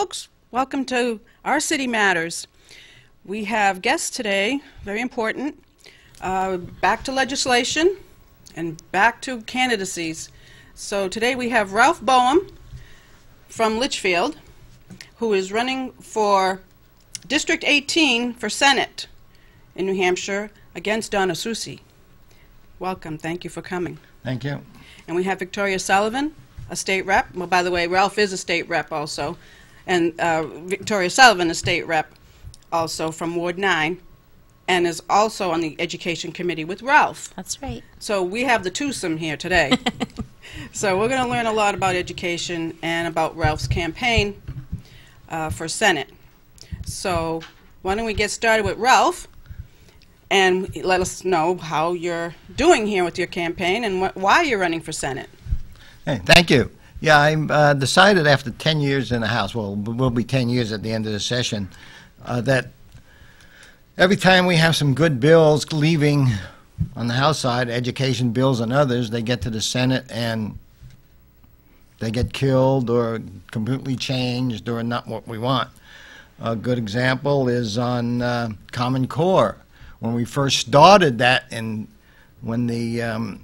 folks. Welcome to Our City Matters. We have guests today, very important, back to legislation and back to candidacies. So today we have Ralph Boehm from Litchfield, who is running for District 18 for Senate in New Hampshire against Donna Soucy. Welcome. Thank you for coming. Thank you. And we have Victoria Sullivan, a state rep. Well, by the way, Ralph is a state rep also. And Victoria Sullivan, a state rep also from Ward 9, and is also on the Education Committee with Ralph. That's right. So we have the twosome here today. So we're going to learn a lot about education and about Ralph's campaign for Senate. So why don't we get started with Ralph and let us know how you're doing here with your campaign and why you're running for Senate. Hey, thank you. Yeah, I decided after 10 years in the House, well, we'll be 10 years at the end of the session, that every time we have some good bills leaving on the House side, education bills and others, they get to the Senate and they get killed or completely changed or not what we want. A good example is on Common Core. When we first started that, and when the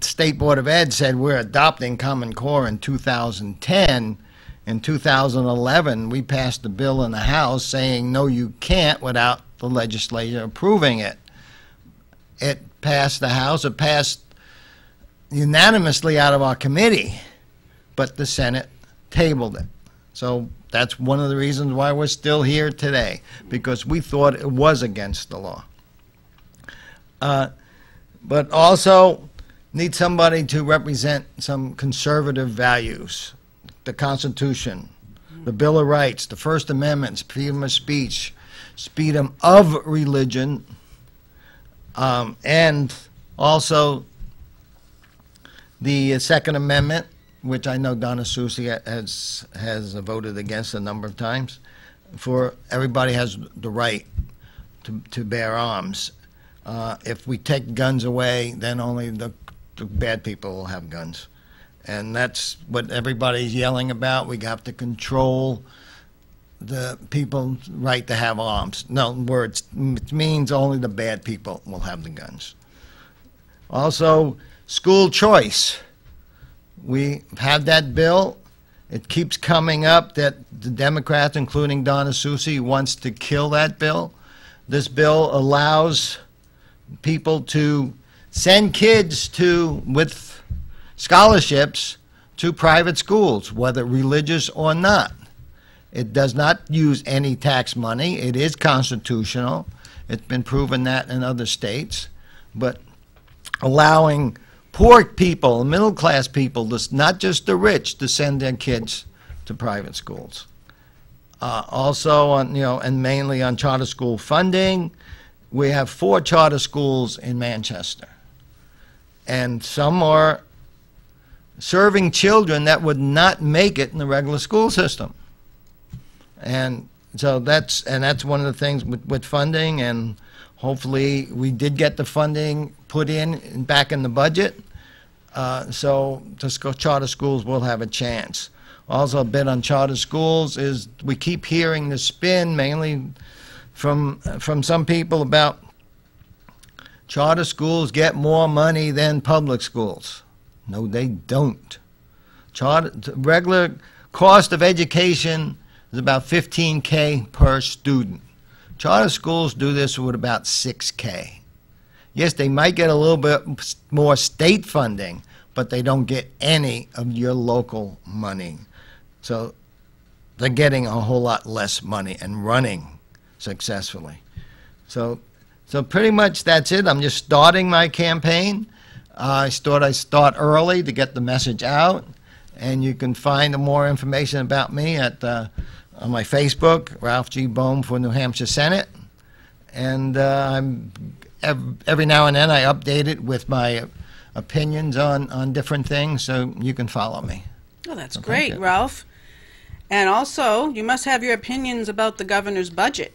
State Board of Ed said we're adopting Common Core in 2010, in 2011 we passed a bill in the House saying no, you can't, without the legislature approving it. It passed the House. It passed unanimously out of our committee, but the Senate tabled it. So that's one of the reasons why we're still here today, because we thought it was against the law. But also need somebody to represent some conservative values. The Constitution, the Bill of Rights, the First Amendment, freedom of speech, freedom of religion, and also the Second Amendment, which I know Donna Soucy has voted against a number of times, for everybody has the right to bear arms. If we take guns away, then only the bad people will have guns. And that's what everybody's yelling about. We have to control the people's right to have arms. No words. It means only the bad people will have the guns. Also, school choice. We have that bill. It keeps coming up that the Democrats, including Donna Soucy, wants to kill that bill. This bill allows people to send kids with scholarships to private schools, whether religious or not. It does not use any tax money. It is constitutional. It's been proven that in other states. But allowing poor people, middle-class people, not just the rich, to send their kids to private schools. Also, on, and mainly on charter school funding. We have 4 charter schools in Manchester, and some are serving children that would not make it in the regular school system. And so that's one of the things with funding, and hopefully we did get the funding put in back in the budget, so the charter schools will have a chance. Also, a bit on charter schools is we keep hearing the spin, mainly from some people, about charter schools get more money than public schools. No, they don't. Regular cost of education is about $15K per student. Charter schools do this with about $6K. Yes, they might get a little bit more state funding, but they don't get any of your local money. So they're getting a whole lot less money and running successfully. So pretty much that's it. I'm just starting my campaign. I thought I'd start early to get the message out, and you can find more information about me at on my Facebook, Ralph G. Boehm for New Hampshire Senate. And every now and then I update it with my opinions on different things, so you can follow me. Oh, that's great, Ralph. And also, you must have your opinions about the governor's budget.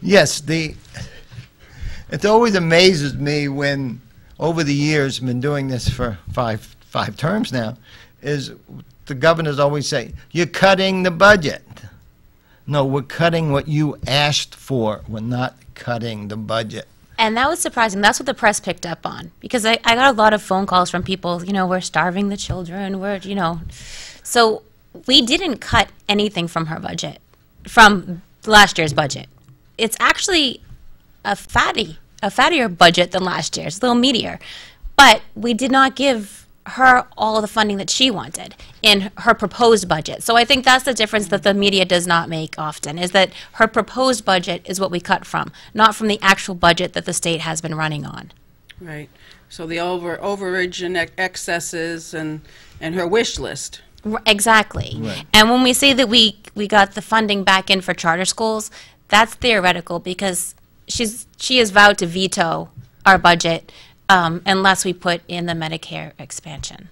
Yes, it always amazes me when, over the years, I've been doing this for five terms now, is the governors always say, you're cutting the budget. No, we're cutting what you asked for. We're not cutting the budget. And that was surprising. That's what the press picked up on. Because I got a lot of phone calls from people, we're starving the children, So we didn't cut anything from her budget, from last year's budget. It's actually a fattier budget than last year's, a little meatier. But we did not give her all the funding that she wanted in her proposed budget. So I think that's the difference that the media does not make often, is that her proposed budget is what we cut from, not from the actual budget that the state has been running on. Right. So the overage and excesses and her wish list. Exactly. Right. And when we say that we got the funding back in for charter schools, that's theoretical, because she has vowed to veto our budget unless we put in the Medicare expansion.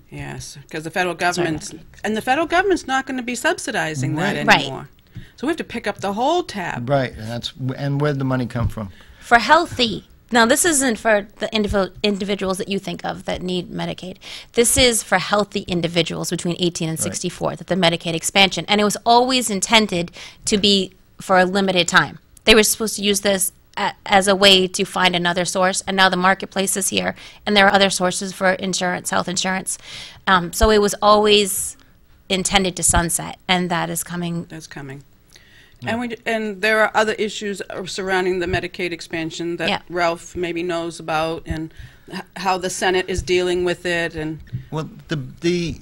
Yes, because the federal government's not going to be subsidizing that Right. anymore. So we have to pick up the whole tab. Right, and where'd the money come from? For healthy, now this isn't for the individuals that you think of that need Medicaid. This is for healthy individuals between 18 and 64, that the Medicaid expansion. And it was always intended to be for a limited time. They were supposed to use this as a way to find another source, and now the marketplace is here, and there are other sources for insurance, health insurance. So it was always intended to sunset, and that is coming. That's coming. And there are other issues surrounding the Medicaid expansion that Ralph maybe knows about, and how the Senate is dealing with it. And well, it's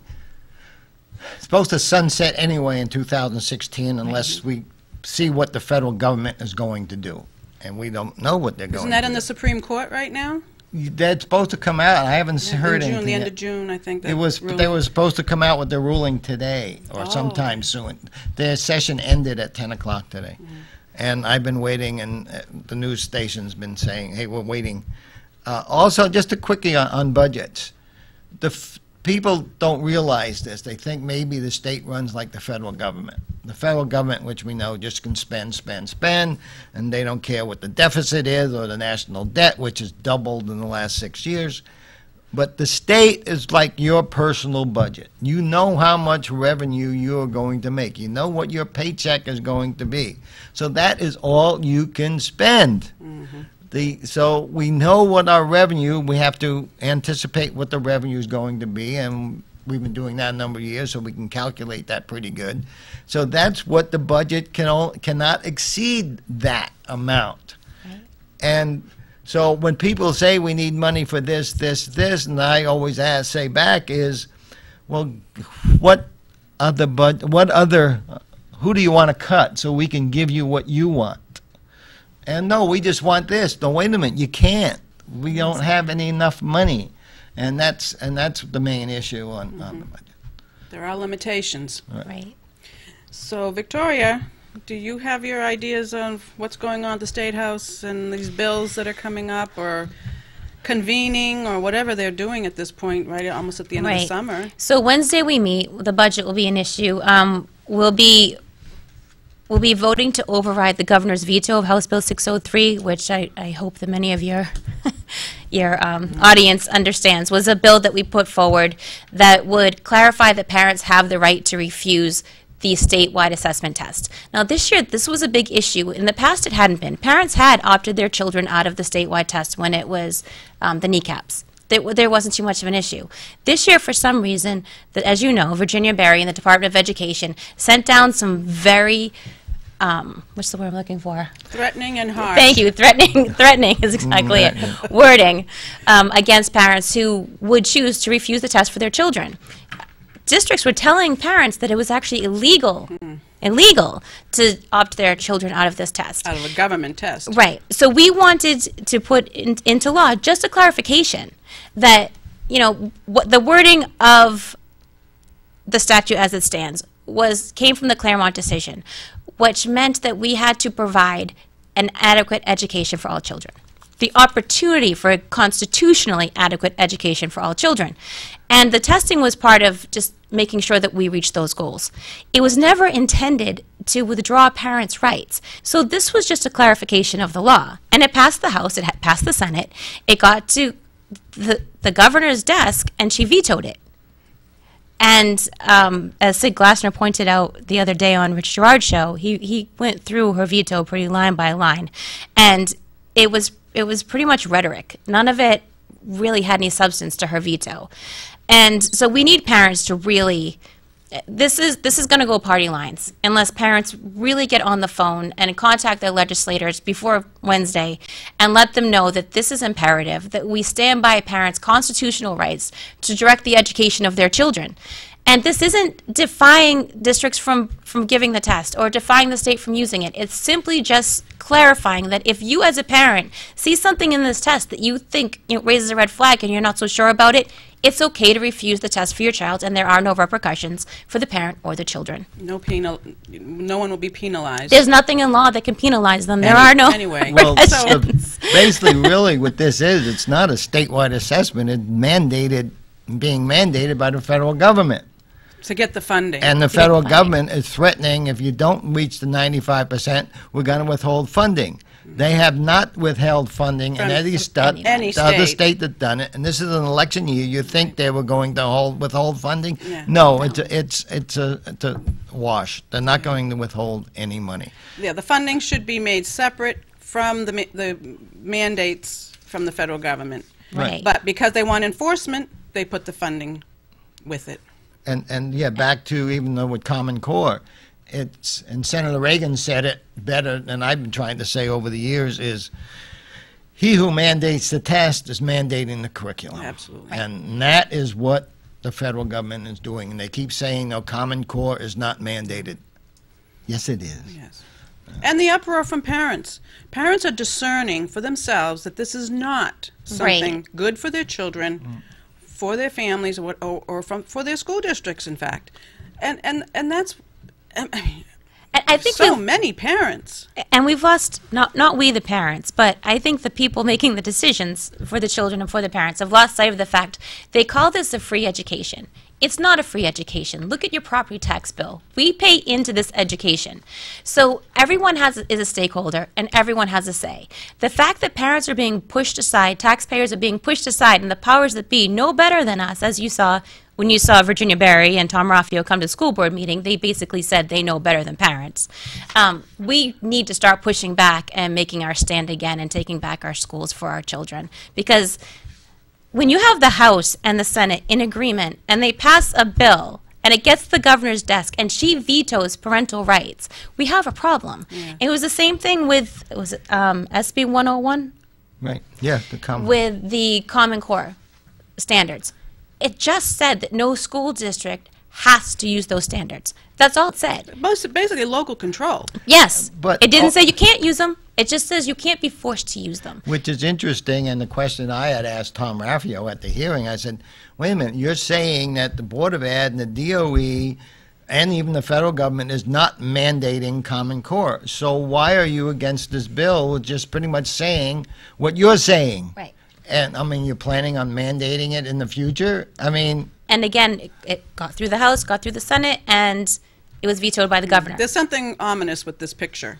supposed to sunset anyway in 2016 unless we see what the federal government is going to do. And we don't know what they're going to do. Isn't that in the Supreme Court right now? That's supposed to come out. I haven't heard anything. The end yet. of June, I think. They were supposed to come out with their ruling today or sometime soon. Their session ended at 10 o'clock today. And I've been waiting, and the news station's been saying, hey, we're waiting. Also, just a quickie on budgets. People don't realize this. They think maybe the state runs like the federal government. The federal government, which we know, just can spend, and they don't care what the deficit is or the national debt, which has doubled in the last 6 years. But the state is like your personal budget. You know how much revenue you're going to make. You know what your paycheck is going to be. So that is all you can spend. So we know what our revenue, we have to anticipate what the revenue is going to be, and we've been doing that a number of years, so we can calculate that pretty good. So that's what the budget cannot exceed that amount. Right. And so when people say we need money for this, and I always say back is, well, who do you want to cut so we can give you what you want? And no, we just want this. No, wait a minute, you can't. We don't have enough money, and that's the main issue on the budget. There are limitations. Right. So, Victoria, do you have your ideas on what's going on at the State House and these bills that are coming up, or convening, or whatever they're doing at this point, right, almost at the end of the summer? So Wednesday we meet. The budget will be an issue. We'll be voting to override the governor's veto of House Bill 603, which I hope that many of your audience understands, was a bill that we put forward that would clarify that parents have the right to refuse the statewide assessment test. Now this year, this was a big issue. In the past, it hadn't been. Parents had opted their children out of the statewide test when it was the kneecaps. There wasn't too much of an issue. This year, for some reason, as you know, Virginia Berry and the Department of Education sent down some very, what's the word I'm looking for? Threatening and harsh. Thank you. Threatening is exactly it. Wording against parents who would choose to refuse the test for their children. Districts were telling parents that it was actually illegal to opt their children out of this test. Out of a government test. Right. So we wanted to put into law just a clarification that, what the wording of the statute as it stands came from the Claremont decision, which meant that we had to provide an adequate education for all children. The opportunity for a constitutionally adequate education for all children. And the testing was part of just making sure that we reached those goals. It was never intended to withdraw parents' rights. So this was just a clarification of the law. And it passed the House, it had passed the Senate, it got to the governor's desk, and she vetoed it. And as Sid Glassner pointed out the other day on Rich Girard's show, he went through her veto pretty line by line, and it was pretty much rhetoric. None of it really had any substance to her veto. And so we need parents to really, this is going to go party lines unless parents really get on the phone and contact their legislators before Wednesday and let them know that this is imperative, that we stand by parents' constitutional rights to direct the education of their children. And this isn't defying districts from giving the test or defying the state from using it. It's simply just clarifying that if you as a parent see something in this test that you think raises a red flag and you're not so sure about it, it's okay to refuse the test for your child, and there are no repercussions for the parent or the children. No one will be penalized. There's nothing in law that can penalize them. There are no anyway. Well, repercussions. basically, really, what this is, it's not a statewide assessment. It's being mandated by the federal government. To get the funding. And the federal government is threatening, if you don't reach the 95%, we're going to withhold funding. They have not withheld funding in any any other state. state that's done it. And this is an election year. You think they were going to withhold funding? Yeah. No, it's a wash. They're not going to withhold any money. Yeah, the funding should be made separate from the mandates from the federal government. Right. But because they want enforcement, they put the funding with it. And yeah, back to even though with Common Core, and Senator Reagan said it better than I've been trying to say over the years, is he who mandates the test is mandating the curriculum. Absolutely. And that is what the federal government is doing. And they keep saying, no, Common Core is not mandated. Yes, it is. Yes. And the uproar from parents. Parents are discerning for themselves that this is not something good for their children, for their families, or for their school districts, in fact. And that's, I mean, And I think so many parents. And we've lost, not we the parents, but I think the people making the decisions for the children and for the parents have lost sight of the fact they call this a free education. It's not a free education. Look at your property tax bill. We pay into this education. So everyone is a stakeholder and everyone has a say. The fact that parents are being pushed aside, taxpayers are being pushed aside, and the powers that be know better than us, as you saw when you saw Virginia Berry and Tom Raffio come to the school board meeting, they basically said they know better than parents. We need to start pushing back and making our stand again and taking back our schools for our children. Because when you have the House and the Senate in agreement and they pass a bill and it gets to the governor's desk and she vetoes parental rights, we have a problem. Yeah. It was the same thing with, was it SB 101? Right, yeah, with the Common Core standards. It just said that no school district has to use those standards. That's all it said. Basically local control. Yes, but it didn't say you can't use them. It just says you can't be forced to use them. Which is interesting, and the question I had asked Tom Raffio at the hearing, I said, wait a minute, you're saying that the Board of Ed and the DOE and even the federal government is not mandating Common Core. So why are you against this bill just pretty much saying what you're saying? Right. And, I mean, you're planning on mandating it in the future? I mean... And again, it got through the House, got through the Senate, and it was vetoed by the governor. There's something ominous with this picture,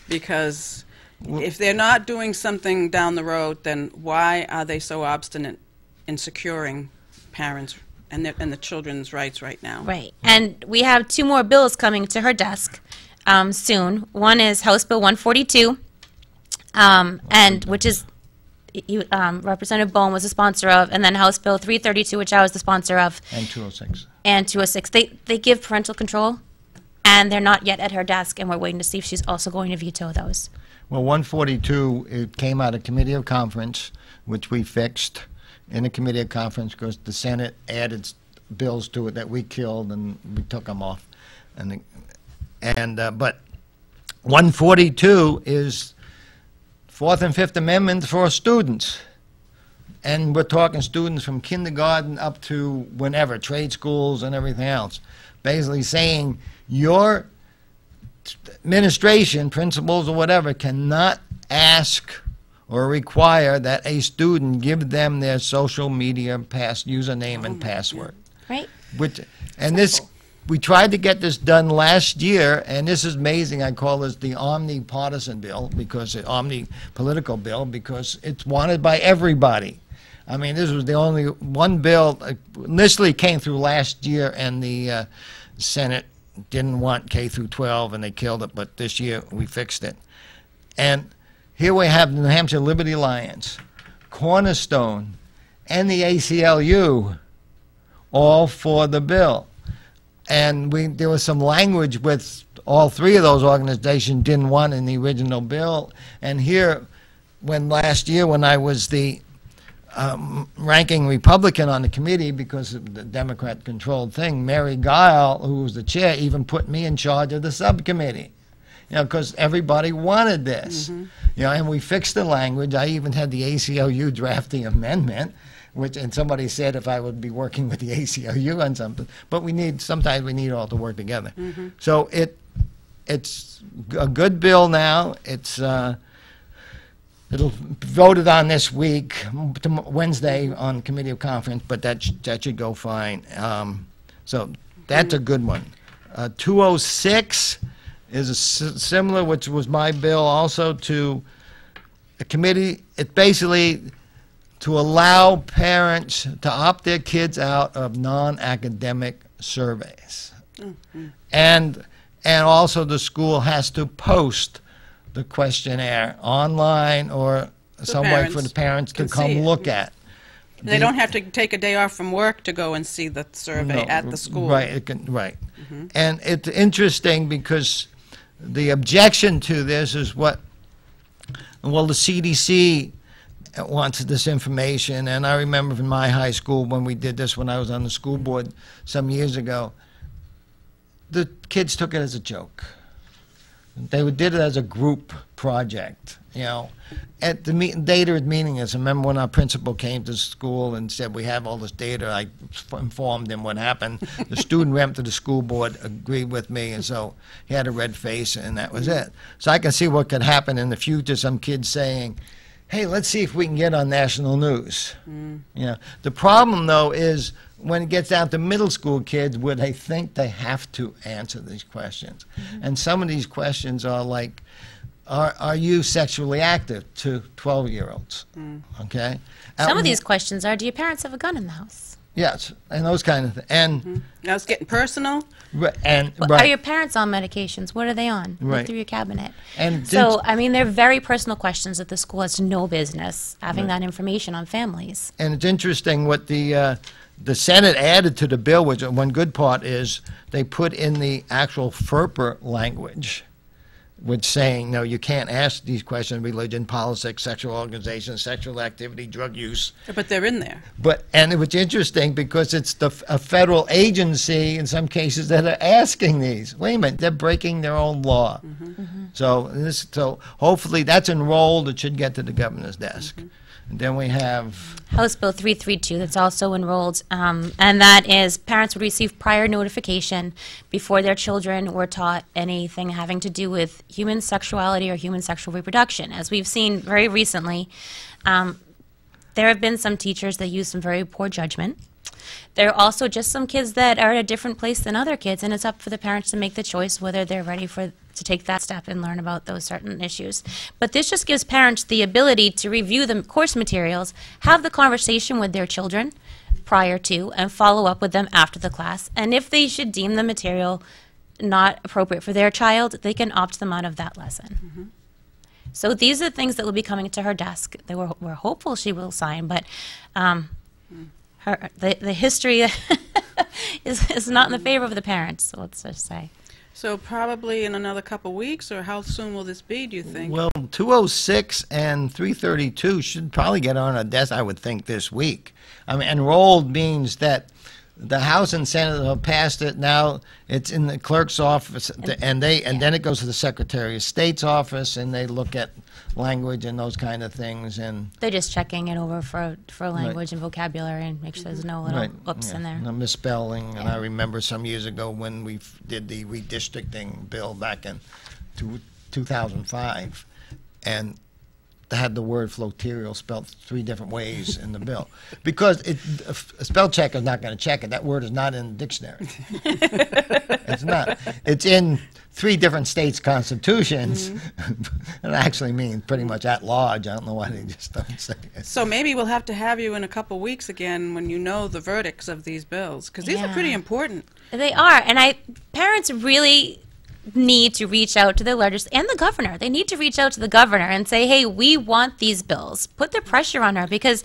because if they're not doing something down the road, then why are they so obstinate in securing parents and the children's rights right now? Right. And we have two more bills coming to her desk soon. One is House Bill 142, and which is Representative Boehm was a sponsor of, and then House Bill 332, which I was the sponsor of. And 206. And 206. They give parental control, and they're not yet at her desk, and we're waiting to see if she's also going to veto those. Well, 142, it came out of Committee of Conference, which we fixed in the Committee of Conference because the Senate added bills to it that we killed, and we took them off. But 142 is Fourth and Fifth Amendments for students. And we're talking students from kindergarten up to whenever, trade schools and everything else. Basically saying your administration, principals or whatever, cannot ask or require that a student give them their social media username and password. Right. We tried to get this done last year, and this is amazing. I call this the omnipartisan bill, because the omni-political bill, because it's wanted by everybody. I mean, this was the only one bill, initially came through last year, and the Senate didn't want K through 12, and they killed it, but this year we fixed it. And here we have the New Hampshire Liberty Alliance, Cornerstone, and the ACLU all for the bill. And there was some language with all three of those organizations didn't want in the original bill. And here, last year when I was the ranking Republican on the committee because of the Democrat-controlled thing, Mary Guile, who was the chair, even put me in charge of the subcommittee. You know, because everybody wanted this. You know, and we fixed the language. I even had the ACLU draft the amendment, and somebody said if I would be working with the ACLU on something. But sometimes we need all to work together. So it's a good bill now. It'll be voted on this week, Wednesday on Committee of Conference, but that should go fine. So that's a good one. 206 is similar, which was my bill also, to a committee. It's basically to allow parents to opt their kids out of non-academic surveys. And also the school has to post the questionnaire online or some way for the parents to come look at. They don't have to take a day off from work to go and see the survey at the school. Right, right. And it's interesting because the objection to this is the CDC wants this information, and I remember from my high school when we did this when I was on the school board some years ago, the kids took it as a joke. They did it as a group project, you know. At the data is meaningless. I remember when our principal came to school and said, we have all this data, I informed him what happened. The student went to the school board, agreed with me, and so he had a red face, and that was it. So I can see what could happen in the future, some kids saying, hey, let's see if we can get on national news. You know, the problem, though, is when it gets down to middle school kids where they think they have to answer these questions. And some of these questions are like, are you sexually active to 12-year-olds? Okay? Some of these questions are, do your parents have a gun in the house? Yes, and those kind of things. And Now it's getting personal. Are your parents on medications? What are they on? Look through your cabinet. And so, I mean, they're very personal questions that the school has no business having that information on families. And it's interesting what the Senate added to the bill, which one good part is they put in the actual FERPA language, which saying, no, you can't ask these questions: religion, politics, sexual organization, sexual activity, drug use. But they're in there. And it was interesting because it's a federal agency in some cases that are asking these. Wait a minute, they're breaking their own law. So hopefully that's enrolled. It should get to the governor's desk. And then we have House Bill 332 that's also enrolled, and that is parents would receive prior notification before their children were taught anything having to do with human sexuality or human sexual reproduction. As we've seen very recently, there have been some teachers that use some very poor judgment. There are also just some kids that are at a different place than other kids, and it's up for the parents to make the choice whether they're ready to take that step and learn about those certain issues. But this just gives parents the ability to review the course materials, have the conversation with their children prior to, and follow up with them after the class. And if they should deem the material not appropriate for their child, they can opt them out of that lesson. So these are things that will be coming to her desk. We're hopeful she will sign, but the history is not in the favor of the parents, so let's just say. So probably in another couple weeks, or how soon will this be, do you think? Well, 206 and 332 should probably get on our desk, I would think, this week. I mean, enrolled means that the House and Senate have passed it. Now it's in the clerk's office, and then it goes to the Secretary of State's office, and they look at language and those kind of things. And they're just checking it over for language and vocabulary and make sure there's no little oops in there. No misspelling. And I remember some years ago when we did the redistricting bill back in 2005, and had the word floterial spelled 3 different ways in the bill, because a spell checker is not going to check it. That word is not in the dictionary. It's not. It's in 3 different states' constitutions. It actually means pretty much at large. I don't know why they just don't say it. So maybe we'll have to have you in a couple weeks again when you know the verdicts of these bills, because these are pretty important. They are, and parents really need to reach out to the legislature and the governor. They need to reach out to the governor and say, hey, we want these bills. Put the pressure on her, because,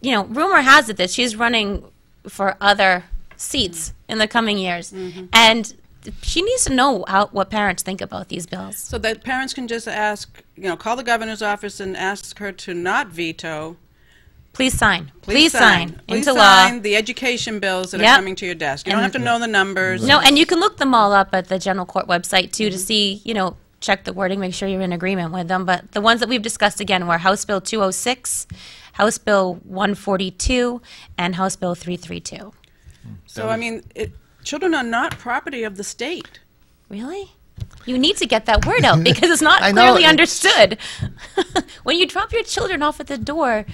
rumor has it that she's running for other seats in the coming years. And she needs to know what parents think about these bills. So that parents can just ask, call the governor's office and ask her to not veto. Please sign. Please sign Please into sign law the education bills that Yep. are coming to your desk. You don't have to know the numbers. No, and you can look them all up at the general court website too to see, check the wording, make sure you're in agreement with them. But the ones that we've discussed again were House Bill 206, House Bill 142, and House Bill 332. So, I mean, children are not property of the state. Really? You need to get that word out because it's not I know, clearly it's- understood. When you drop your children off at the door,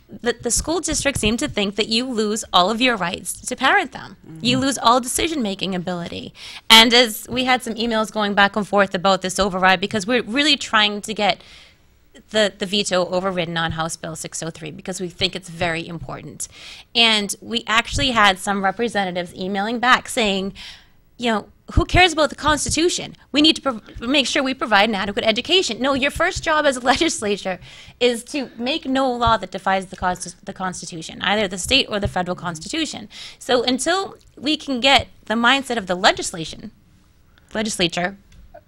the school district seem to think that you lose all of your rights to parent them. You lose all decision-making ability. And as we had some emails going back and forth about this override, because we're really trying to get the veto overridden on House Bill 603 because we think it's very important. And we actually had some representatives emailing back saying, who cares about the Constitution? We need to make sure we provide an adequate education. No, your first job as a legislature is to make no law that defies the Constitution, either the state or the federal Constitution. So until we can get the mindset of the legislature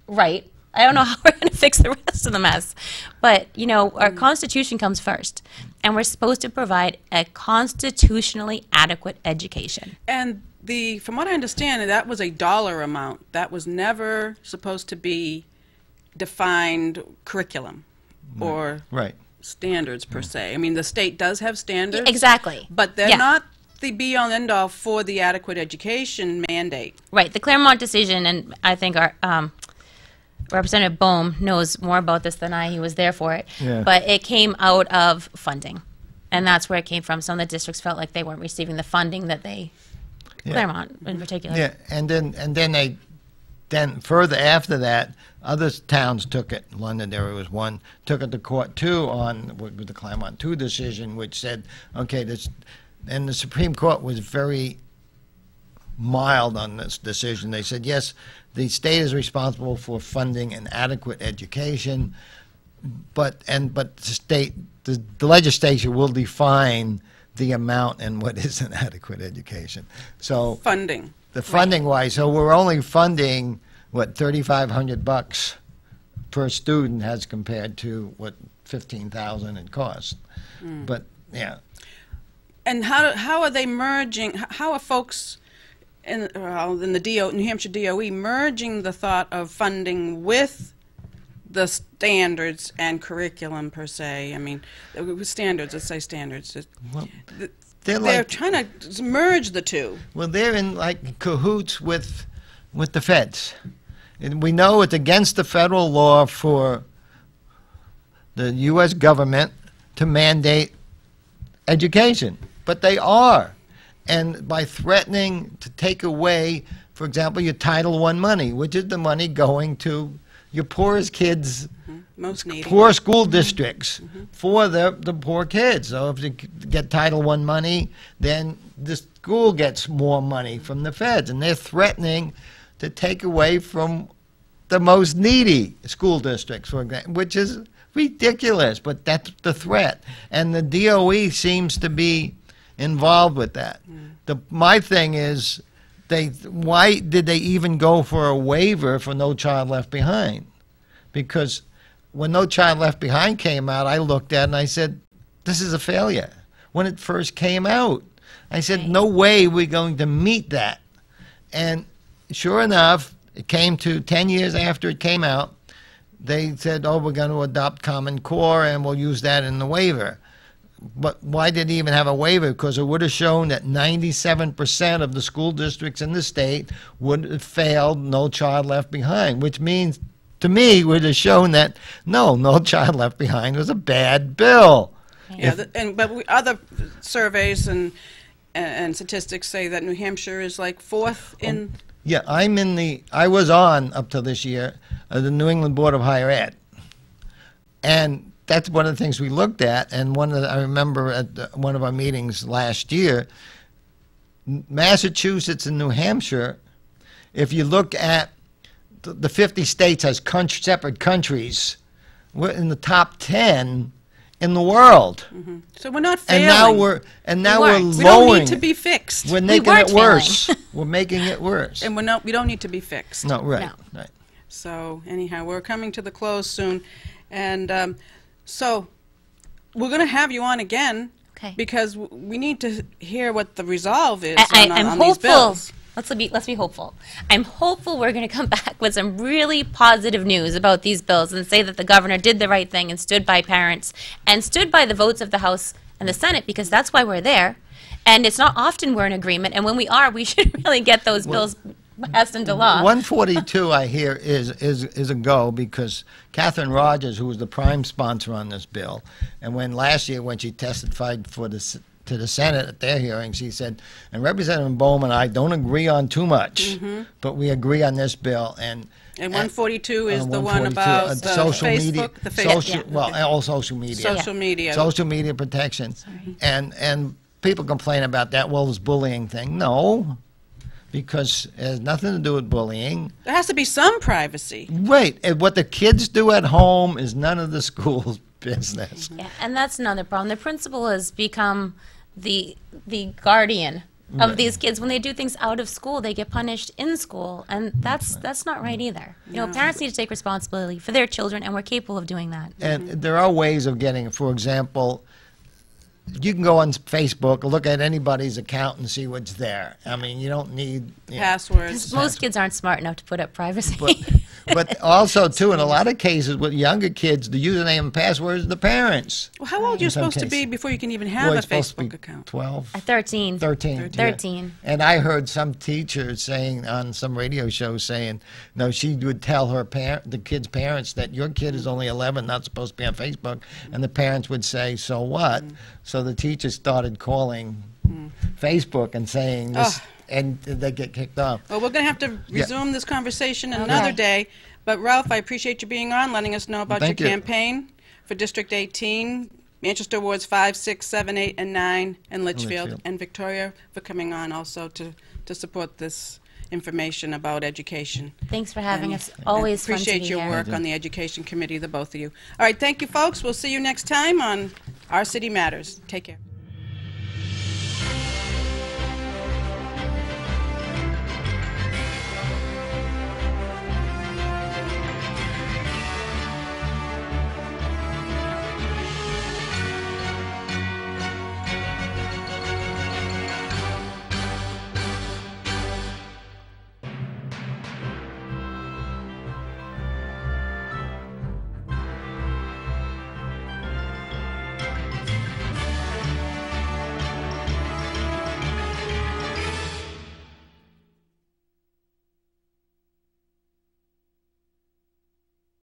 right, I don't know how we're going to fix the rest of the mess. But, our Constitution comes first, and we're supposed to provide a constitutionally adequate education. And from what I understand, that was a dollar amount. That was never supposed to be defined curriculum or standards per se. I mean, the state does have standards. Exactly. But they're not the be-all and end-all for the adequate education mandate. Right. The Claremont decision, and I think our Representative Boehm knows more about this than I. He was there for it. Yeah. But it came out of funding, and that's where it came from. Some of the districts felt like they weren't receiving the funding that they Claremont in particular. Yeah, and then further after that, other towns took it. Londonderry was one. Took it to court too with the Claremont 2 decision, which said, okay, and the Supreme Court was very mild on this decision. They said, yes, the state is responsible for funding an adequate education, but the legislature will define the amount and what is an adequate education. So funding. The funding wise, so we're only funding what $3,500 per student as compared to what $15,000 it costs. But yeah. And how are they merging? How are folks in the New Hampshire DOE merging the thought of funding with the standards and curriculum per se? I mean, standards. Let's say standards. Well, they're trying to merge the two. Well, they're in like cahoots with the feds, and we know it's against the federal law for the U.S. government to mandate education, but they are, and by threatening to take away, for example, your Title I money, which is the money going to your poorest kids, most needy. Poor school districts for the poor kids. So if you get Title I money, then the school gets more money from the feds, and they're threatening to take away from the most needy school districts, for example, which is ridiculous, but that's the threat. And the DOE seems to be involved with that. My thing is, why did they even go for a waiver for No Child Left Behind? Because when No Child Left Behind came out, I looked at it and I said, this is a failure. When it first came out, I said, no way we're going to meet that. And sure enough, it came to 10 years after it came out, they said, oh, we're going to adopt Common Core and we'll use that in the waiver. But why did it even have a waiver? Because it would have shown that 97% of the school districts in the state would have failed No Child Left Behind, which means, to me, would have shown that, No Child Left Behind was a bad bill. Yeah, other surveys and statistics say that New Hampshire is like fourth in Yeah, I was on, up till this year, the New England Board of Higher Ed. And that's one of the things we looked at, and I remember at one of our meetings last year, Massachusetts and New Hampshire, if you look at the 50 states as separate countries, we're in the top 10 in the world. Mm-hmm. So we're not failing. And now we're lowering. We don't need to be fixed. We're making it worse. We're making it worse. And we don't need to be fixed. No, right, No. right. So anyhow, we're coming to the close soon. And so we're going to have you on again. Okay. Because we need to hear what the resolve is I'm on hopeful. these bills. Let's be hopeful. I'm hopeful we're going to come back with some really positive news about these bills and say that the governor did the right thing and stood by parents and stood by the votes of the House and the Senate, because that's why we're there. And it's not often we're in agreement. And when we are, we should really get those bills passed into law. 142, I hear, is a go, because Catherine Rogers, who was the prime sponsor on this bill, and last year when she testified to the Senate at their hearing, she said, and Representative Boehm and I don't agree on too much, but we agree on this bill. And 142 is the one about social Facebook, media, all social media. Social media. Social media protection. And people complain about that, well, this bullying thing. No, because it has nothing to do with bullying. There has to be some privacy. Right. And what the kids do at home is none of the school's business. Yeah, and that's another problem. The principal has become the guardian of these kids. When they do things out of school, they get punished in school, and that's not right either. You know, parents need to take responsibility for their children, and we're capable of doing that. And there are ways of getting, for example, you can go on Facebook, look at anybody's account and see what's there. I mean, you don't need Passwords. Most kids aren't smart enough to put up privacy. But also, too, in a lot of cases with younger kids, the username and password is the parents. Well, how old are you supposed to be before you can even have a Facebook account? 12. 13. 13. 13. And I heard some teacher saying on some radio show saying, no, she would tell the kid's parents that your kid is only 11, not supposed to be on Facebook. And the parents would say, so what? So the teacher started calling Facebook and saying this. And they get kicked off. Well, we're going to have to resume this conversation another day. But, Ralph, I appreciate you being on, letting us know about your campaign for District 18, Manchester Wards 5, 6, 7, 8, and 9, and Litchfield. And Victoria for coming on also to support this information about education. Thanks for having us. Always fun to be appreciate your here. work on the Education Committee, the both of you. All right, thank you, folks. We'll see you next time on Our City Matters. Take care.